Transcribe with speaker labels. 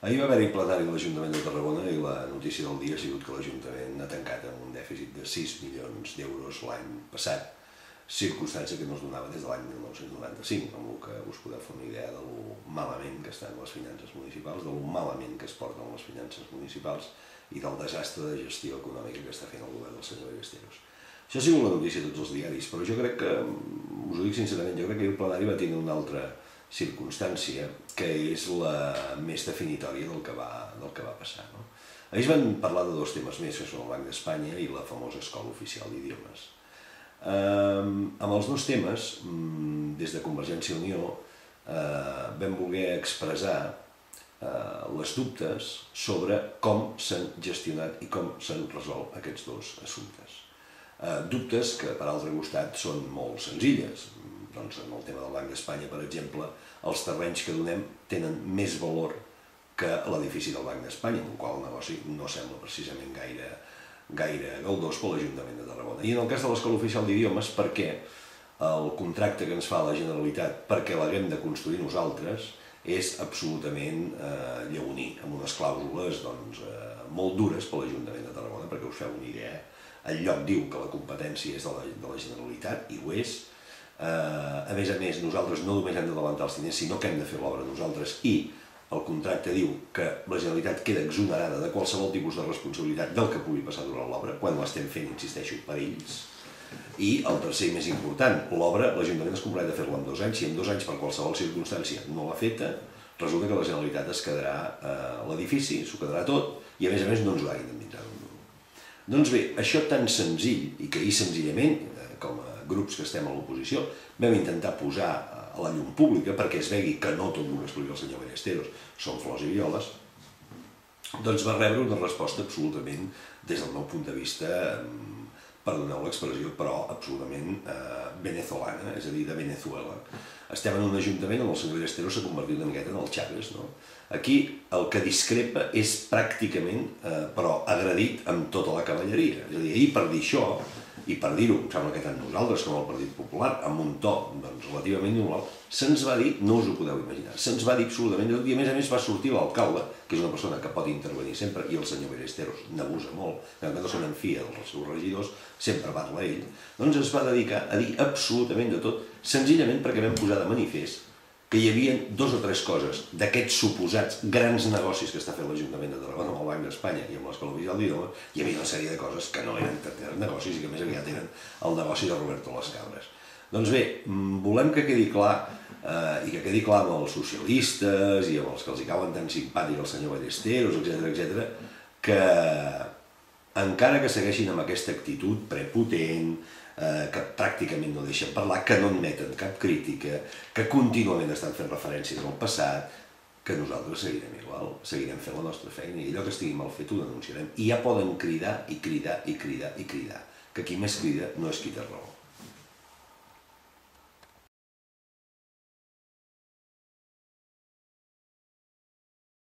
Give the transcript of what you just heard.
Speaker 1: Ahir va haver-hi plenari de l'Ajuntament de Tarragona i la notícia del dia ha sigut que l'Ajuntament ha tancat amb un dèficit de 6 milions d'euros l'any passat, circumstància que no es donava des de l'any 1995, amb el que us podeu fer una idea de lo malament que estan les finances municipals, de lo malament que es porten les finances municipals i del desastre de gestió econòmica que està fent el govern del senyor Ballesteros. Això ha sigut la notícia de tots els diaris, però jo crec que, us ho dic sincerament, jo crec que el plenari va tenir una altra circumstància que és la més definitòria del que va passar. Ahir es van parlar de dos temes més, que són el Banc d'Espanya i la famosa Escola Oficial d'Idiomes. Amb els dos temes, des de Convergència i Unió, vam voler expressar les dubtes sobre com s'han gestionat i com s'han resolt aquests dos assumptes. Dubtes que, per altre costat, són molt senzilles. Doncs en el tema del Banc d'Espanya, per exemple, els terrenys que donem tenen més valor que l'edifici del Banc d'Espanya, amb el qual el negoci no sembla precisament gaire galdós per l'Ajuntament de Tarragona. I en el cas de l'Escola Oficial d'Idiomes, perquè el contracte que ens fa la Generalitat perquè l'haguem de construir nosaltres és absolutament lleoní, amb unes clàusules molt dures per l'Ajuntament de Tarragona, perquè us feu una idea. El lloc diu que la competència és de la Generalitat, i ho és. A més, nosaltres no només hem d'adelantar els diners, sinó que hem de fer l'obra nosaltres, i el contracte diu que la Generalitat queda exonerada de qualsevol tipus de responsabilitat del que pugui passar durant l'obra, quan l'estem fent, insisteixo, per ells. I el tercer i més important, l'obra, l'Ajuntament es compromet a fer-la en 2 anys, si en 2 anys per qualsevol circumstància no l'ha feta, resulta que la Generalitat es quedarà l'edifici, s'ho quedarà tot, i a més no ens ho ha d'indemnitzar. Doncs bé, això tan senzill, i que ahir senzillament, com a grups que estem a l'oposició, vam intentar posar a la llum pública perquè es vegi que no tot el que explica el senyor Ballesteros són flors i violes, doncs va rebre una resposta absolutament, des del meu punt de vista, perdoneu l'expressió, però absolutament venezolana, és a dir, de Venezuela. Estem en un ajuntament on el senyor Ballesteros s'ha convertit una miqueta en el Chávez, no? Aquí el que discrepa és pràcticament, però agredit amb tota la cavalleria. És a dir, ahir per dir això, i per dir-ho, em sembla que tant nosaltres com el Partit Popular, amb un to relativament normal, se'ns va dir, no us ho podeu imaginar, se'ns va dir absolutament tot, i a més va sortir l'alcalde, que és una persona que pot intervenir sempre, i el senyor Ballesteros n'abusa molt, que no se n'enfia dels seus regidors, sempre parla ell, doncs es va dedicar a dir absolutament de tot, senzillament perquè vam posar de manifest que hi havia 2 o 3 coses d'aquests suposats grans negocis que està fent l'Ajuntament de Tarragona amb el Banc d'Espanya i amb l'Escola Oficial d'Idiomes, hi havia una sèrie de coses que no eren negocis i que més aviat eren el negoci de Roberto Las Cabras. Doncs bé, volem que quedi clar, i que quedi clar amb els socialistes i amb els que els hi cauen tan simpàtic el senyor Ballesteros, etc., que encara que segueixin amb aquesta actitud prepotent, que pràcticament no deixen parlar, que no admeten cap crítica, que contínuament estan fent referències al passat, que nosaltres seguirem igual, seguirem fent la nostra feina, i allò que estigui mal fet ho denunciarem. I ja poden cridar i cridar i cridar i cridar, que qui més crida no és qui té raó.